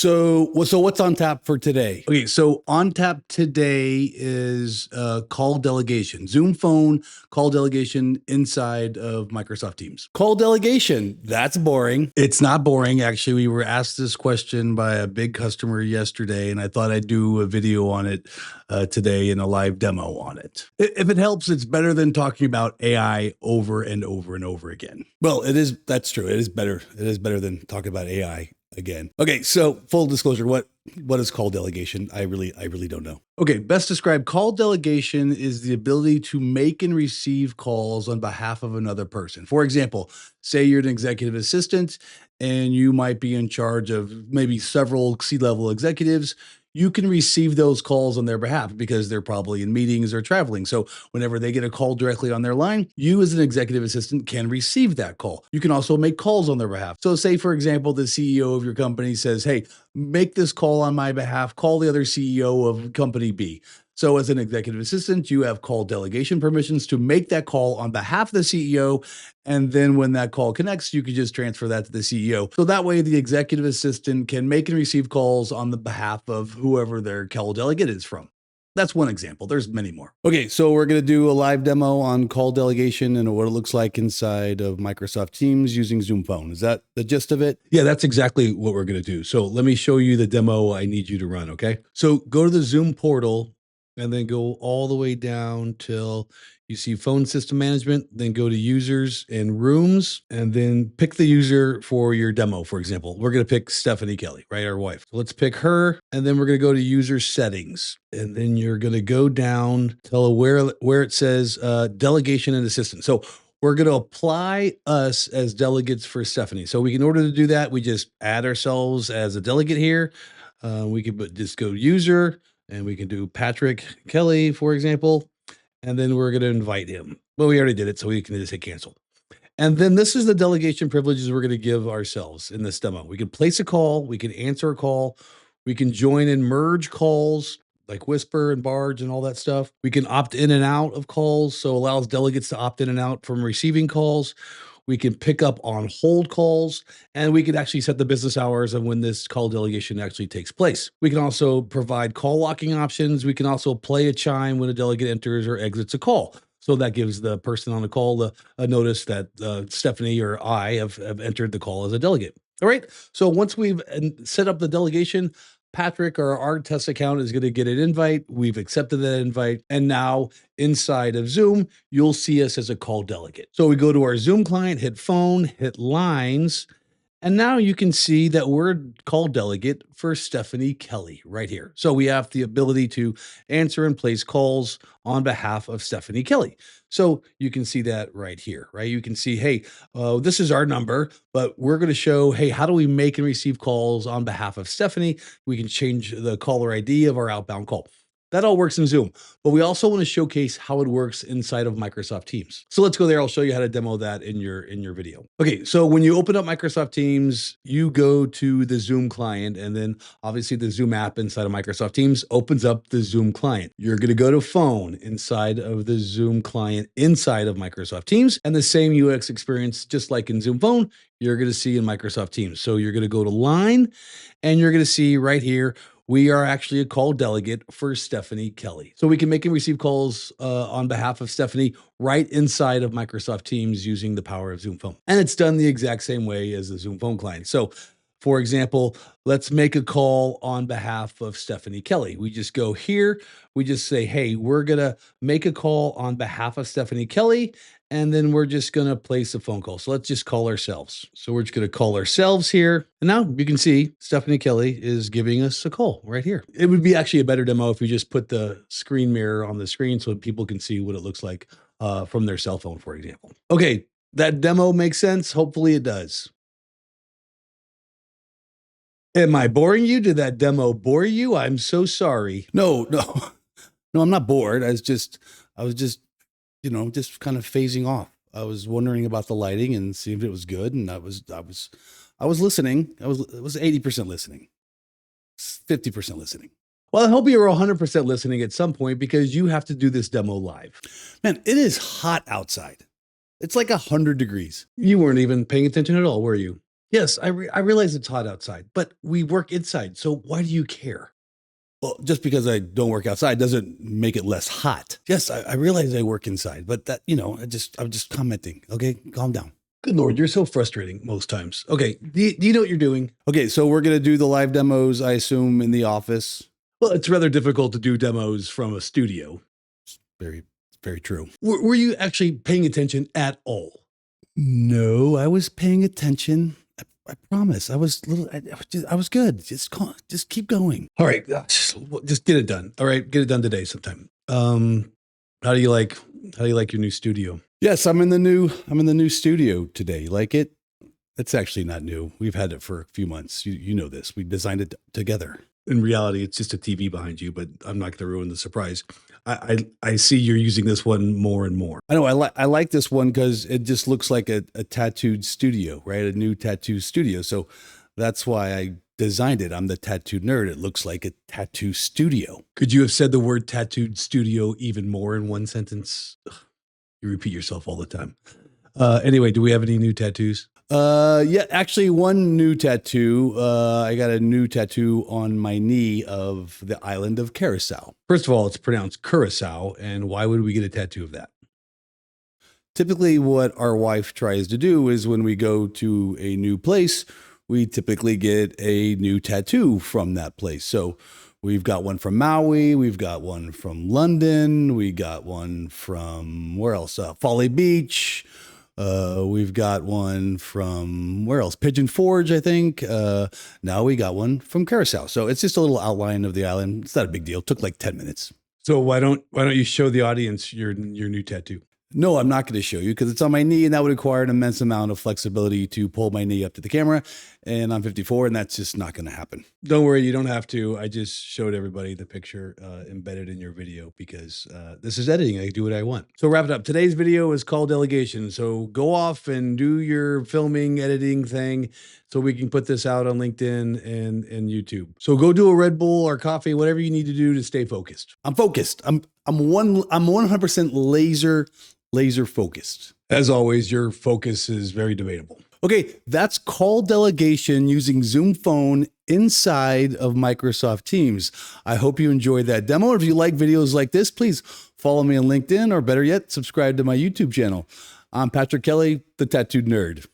So what's on tap for today? Okay, so on tap today is call delegation, Zoom phone call delegation inside of Microsoft Teams. Call delegation, that's boring. It's not boring. Actually, we were asked this question by a big customer yesterday, and I thought I'd do a video on it today and a live demo on it. If it helps, it's better than talking about AI over and over and over again. Well, it is. That's true. It is better. It is better than talking about AI again. Okay, so full disclosure, what is call delegation? I really don't know. Okay, best described, call delegation is the ability to make and receive calls on behalf of another person. For example, say you're an executive assistant and you might be in charge of maybe several C-level executives. You can receive those calls on their behalf because they're probably in meetings or traveling. So whenever they get a call directly on their line, you as an executive assistant can receive that call. You can also make calls on their behalf. So say, for example, the CEO of your company says, hey, make this call on my behalf, call the other CEO of company B. So as an executive assistant, you have call delegation permissions to make that call on behalf of the CEO. And then when that call connects, you can just transfer that to the CEO. So that way the executive assistant can make and receive calls on the behalf of whoever their call delegate is from. That's one example. There's many more. Okay, so we're going to do a live demo on call delegation and what it looks like inside of Microsoft Teams using Zoom Phone. Is that the gist of it? Yeah, that's exactly what we're going to do. So let me show you the demo I need you to run, okay? So go to the Zoom portal and then go all the way down till you see phone system management, then go to users and rooms, and then pick the user for your demo. For example, we're going to pick Stephanie Kelly, right? Our wife. So let's pick her. And then we're going to go to user settings. And then you're going to go down till where it says delegation and assistant. So we're going to apply us as delegates for Stephanie. So in order to do that, we just add ourselves as a delegate here. We could just go user, and we can do Patrick Kelly, for example, and then we're going to invite him. Well, we already did it, so we can just hit cancel. And then this is the delegation privileges we're going to give ourselves in this demo. We can place a call, we can answer a call, we can join and merge calls like Whisper and Barge and all that stuff. We can opt in and out of calls, so allows delegates to opt in and out from receiving calls. We can pick up on hold calls, and we can actually set the business hours of when this call delegation actually takes place. We can also provide call locking options. We can also play a chime when a delegate enters or exits a call. So that gives the person on the call a notice that Stephanie or I have entered the call as a delegate. All right. So once we've set up the delegation, Patrick or our test account is going to get an invite. We've accepted that invite. And now inside of Zoom, you'll see us as a call delegate. So we go to our Zoom client, hit phone, hit lines. And now you can see that we're call delegate for Stephanie Kelly right here. So we have the ability to answer and place calls on behalf of Stephanie Kelly. So you can see that right here, right? You can see, hey, this is our number, but we're going to show, hey, how do we make and receive calls on behalf of Stephanie? We can change the caller ID of our outbound call. That all works in Zoom, but we also want to showcase how it works inside of Microsoft Teams. So let's go there. I'll show you how to demo that in your video. Okay, so when you open up Microsoft Teams, you go to the Zoom client, and then obviously the Zoom app inside of Microsoft Teams opens up the Zoom client. You're going to go to phone inside of the Zoom client inside of Microsoft Teams, and the same UX experience, just like in Zoom Phone, you're going to see in Microsoft Teams. So you're going to go to line, and you're going to see right here, we are actually a call delegate for Stephanie Kelly. So we can make and receive calls on behalf of Stephanie right inside of Microsoft Teams using the power of Zoom Phone. And it's done the exact same way as the Zoom Phone client. So for example, let's make a call on behalf of Stephanie Kelly. We just go here. We just say, hey, we're going to make a call on behalf of Stephanie Kelly. And then we're just going to place a phone call. So let's just call ourselves. So we're just going to call ourselves here. And now you can see Stephanie Kelly is giving us a call right here. It would be actually a better demo if you just put the screen mirror on the screen so people can see what it looks like from their cell phone, for example. Okay, that demo makes sense. Hopefully it does. Am I boring you? Did that demo bore you? I'm so sorry. No, I'm not bored. I was just, just kind of phasing off. I was wondering about the lighting and seeing if it was good. And I was listening. It was 80% listening, 50% listening. Well, I hope you were 100% listening at some point because you have to do this demo live. Man, it is hot outside. It's like 100 degrees. You weren't even paying attention at all, were you? Yes, I realize it's hot outside, but we work inside. So why do you care? Well, just because I don't work outside doesn't make it less hot. Yes, I realize I work inside, but that, I'm just commenting. Okay, calm down. Good Lord, you're so frustrating most times. Okay, do you know what you're doing? Okay, so we're going to do the live demos, I assume, in the office. Well, it's rather difficult to do demos from a studio. Very, very true. Were you actually paying attention at all? No, I was paying attention. I promise. I was I was good. Just keep going. All right, just get it done. All right, get it done today sometime. How do you like your new studio? Yes, I'm in the new studio today. You like it? It's actually not new. We've had it for a few months. You know this. We designed it together. In reality, it's just a TV behind you, but I'm not going to ruin the surprise. I see you're using this one more and more. I know. I like this one because it just looks like a tattooed studio, right? A new tattoo studio. So that's why I designed it. I'm the tattooed nerd. It looks like a tattoo studio. Could you have said the word tattooed studio even more in one sentence? Ugh, you repeat yourself all the time. Anyway, do we have any new tattoos? Yeah, actually one new tattoo. I got a new tattoo on my knee of the island of Curacao. First of all, it's pronounced Curacao. And why would we get a tattoo of that? Typically what our wife tries to do is when we go to a new place, we typically get a new tattoo from that place. So we've got one from Maui. We've got one from London. We got one from where else? Folly Beach. We've got one from where else? Pigeon Forge, I think. Now we got one from Curacao. So it's just a little outline of the island. It's not a big deal. It took like 10 minutes. So why don't you show the audience your new tattoo? No, I'm not going to show you because it's on my knee and that would require an immense amount of flexibility to pull my knee up to the camera. And I'm 54 and that's just not going to happen. Don't worry, you don't have to. I just showed everybody the picture embedded in your video because this is editing. I can do what I want. So wrap it up. Today's video is Call Delegation. So go off and do your filming, editing thing so we can put this out on LinkedIn and YouTube. So go do a Red Bull or coffee, whatever you need to do to stay focused. I'm focused. I'm 100% laser focused. As always, your focus is very debatable. Okay, that's call delegation using Zoom Phone inside of Microsoft Teams. I hope you enjoyed that demo. If you like videos like this, please follow me on LinkedIn or better yet, subscribe to my YouTube channel. I'm Patrick Kelly, the Tattooed Nerd.